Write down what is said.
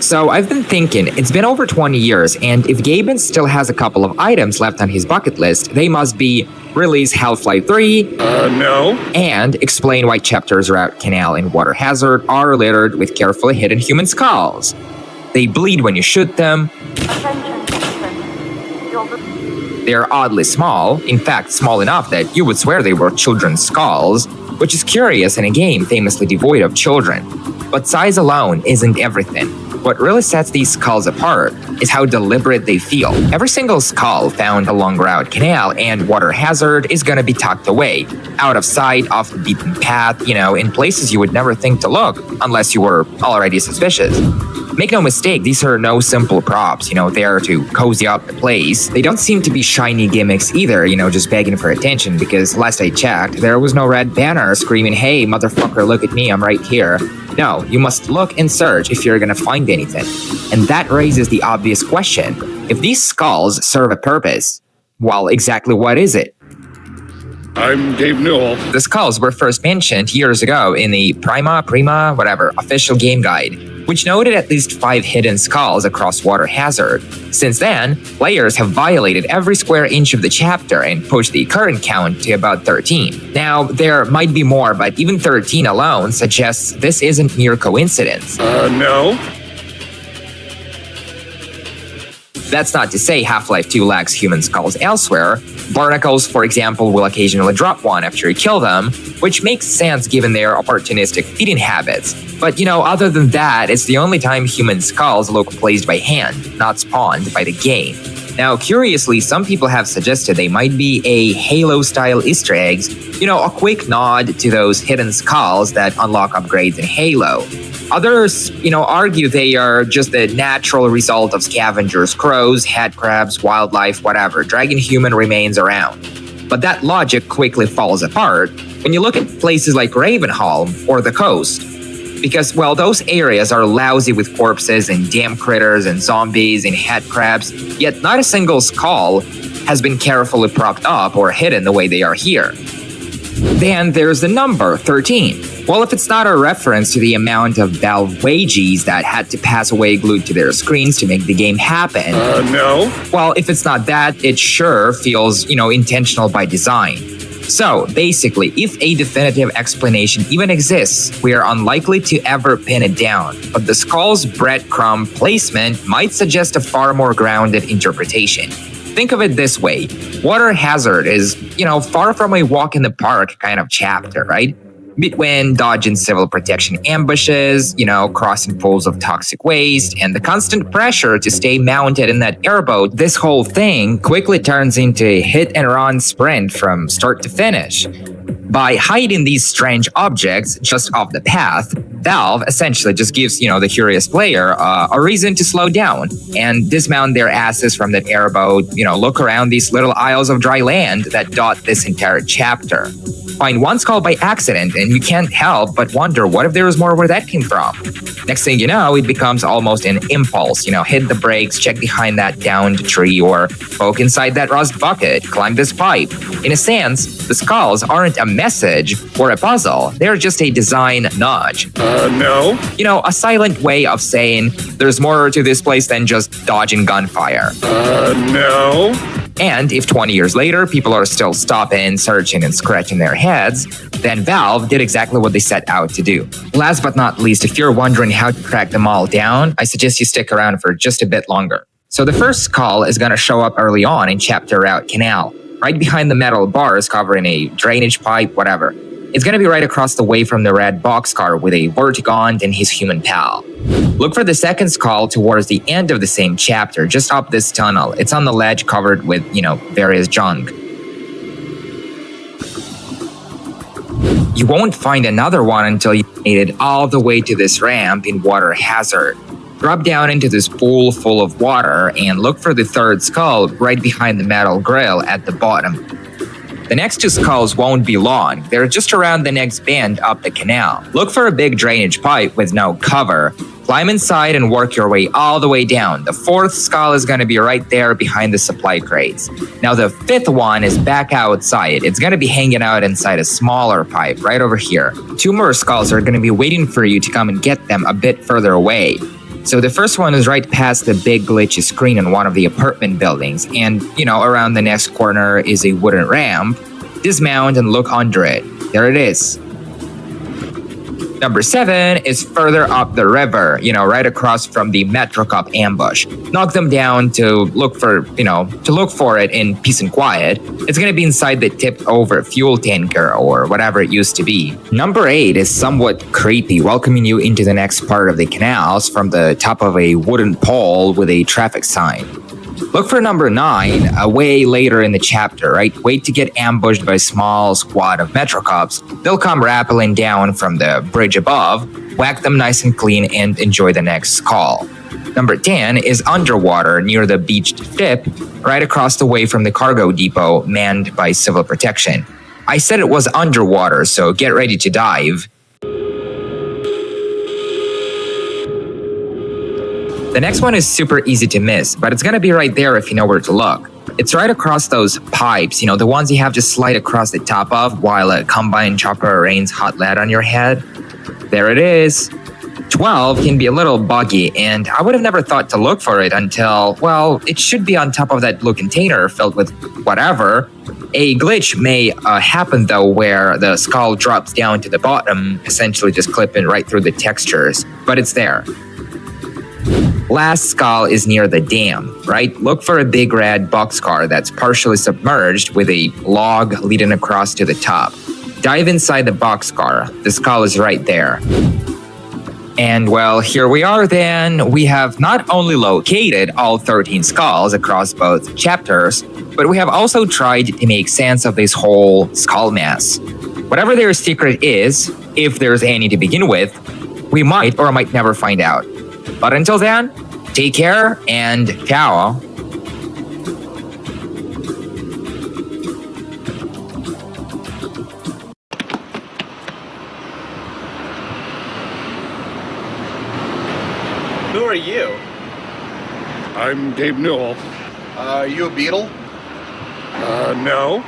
So I've been thinking, it's been over 20 years, and if Gaben still has a couple of items left on his bucket list, they must be release Half-Life 3, No. and explain why chapters around Canal and Water Hazard are littered with carefully hidden human skulls. They bleed when you shoot them. They're oddly small, in fact small enough that you would swear they were children's skulls, which is curious in a game famously devoid of children. But size alone isn't everything. What really sets these skulls apart is how deliberate they feel. Every single skull found along Route Canal and Water Hazard is gonna be tucked away, out of sight, off the beaten path, in places you would never think to look, unless you were already suspicious. Make no mistake, these are no simple props, there to cozy up the place. They don't seem to be shiny gimmicks either, just begging for attention, because last I checked, there was no red banner screaming, "Hey, motherfucker, look at me, I'm right here." No, you must look and search if you're gonna find anything. And that raises the obvious question. If these skulls serve a purpose, well, exactly what is it? I'm Dave Newell. The skulls were first mentioned years ago in the Prima, official game guide, which noted at least 5 hidden skulls across Water Hazard. Since then, players have violated every square inch of the chapter and pushed the current count to about 13. Now, there might be more, but even 13 alone suggests this isn't mere coincidence. No. That's not to say Half-Life 2 lacks human skulls elsewhere. Barnacles, for example, will occasionally drop one after you kill them, which makes sense given their opportunistic feeding habits. But other than that, it's the only time human skulls look placed by hand, not spawned by the game. Now, curiously, some people have suggested they might be a Halo-style Easter eggs, a quick nod to those hidden skulls that unlock upgrades in Halo. Others, argue they are just the natural result of scavengers, crows, headcrabs, wildlife, whatever, dragging human remains around. But that logic quickly falls apart when you look at places like Ravenholm or the coast. Because, well, those areas are lousy with corpses and damn critters and zombies and headcrabs, yet not a single skull has been carefully propped up or hidden the way they are here. Then there's the number 13. Well, if it's not a reference to the amount of Valve wages that had to pass away glued to their screens to make the game happen. No. Well, if it's not that, it sure feels, intentional by design. So, basically, if a definitive explanation even exists, we are unlikely to ever pin it down. But the skull's breadcrumb placement might suggest a far more grounded interpretation. Think of it this way. Water Hazard is, far from a walk in the park kind of chapter, right? Between dodging civil protection ambushes, crossing pools of toxic waste, and the constant pressure to stay mounted in that airboat, this whole thing quickly turns into a hit-and-run sprint from start to finish. By hiding these strange objects just off the path, Valve essentially just gives, the curious player a reason to slow down and dismount their asses from that airboat, look around these little isles of dry land that dot this entire chapter. Find one skull by accident and you can't help but wonder what if there was more where that came from. Next thing you know, it becomes almost an impulse, hit the brakes, check behind that downed tree, or poke inside that rust bucket, climb this pipe. In a sense, the skulls aren't a message or a puzzle, they're just a design nudge. No. A silent way of saying there's more to this place than just dodging gunfire. No. And if 20 years later, people are still stopping, searching, and scratching their heads, then Valve did exactly what they set out to do. Last but not least, if you're wondering how to track them all down, I suggest you stick around for just a bit longer. So the first skull is going to show up early on in Chapter Route Canal, right behind the metal bars covering a drainage pipe, whatever. It's going to be right across the way from the red boxcar with a Vertigaunt and his human pal. Look for the second skull towards the end of the same chapter, just up this tunnel. It's on the ledge covered with, various junk. You won't find another one until you made it all the way to this ramp in Water Hazard. Drop down into this pool full of water and look for the third skull right behind the metal grill at the bottom. The next 2 skulls won't be long, they're just around the next bend up the canal. Look for a big drainage pipe with no cover. Climb inside and work your way all the way down. The 4th skull is going to be right there behind the supply crates. Now the 5th one is back outside. It's going to be hanging out inside a smaller pipe right over here. 2 more skulls are going to be waiting for you to come and get them a bit further away. So the first one is right past the big glitchy screen in one of the apartment buildings, and, around the next corner is a wooden ramp. Dismount and look under it. There it is. Number 7 is further up the river, right across from the Metro Cup ambush. Knock them down to look for it in peace and quiet. It's gonna be inside the tipped over fuel tanker or whatever it used to be. Number 8 is somewhat creepy, welcoming you into the next part of the canals from the top of a wooden pole with a traffic sign. Look for number 9, way later in the chapter, right? Wait to get ambushed by a small squad of Metro Cops. They'll come rappelling down from the bridge above, whack them nice and clean, and enjoy the next call. Number 10 is underwater near the beached ship, right across the way from the cargo depot manned by civil protection. I said it was underwater, so get ready to dive. The next one is super easy to miss, but it's gonna be right there if you know where to look. It's right across those pipes, the ones you have to slide across the top of while a combine chopper rains hot lead on your head. There it is. 12 can be a little buggy, and I would have never thought to look for it until, it should be on top of that blue container filled with whatever. A glitch may happen though where the skull drops down to the bottom, essentially just clipping right through the textures, but it's there. Last skull is near the dam, right? Look for a big red boxcar that's partially submerged with a log leading across to the top. Dive inside the boxcar. The skull is right there. And here we are then. We have not only located all 13 skulls across both chapters, but we have also tried to make sense of this whole skull mess. Whatever their secret is, if there's any to begin with, we might or might never find out. But until then, take care and ciao. Who are you? I'm Gabe Newell. Are you a beetle? No.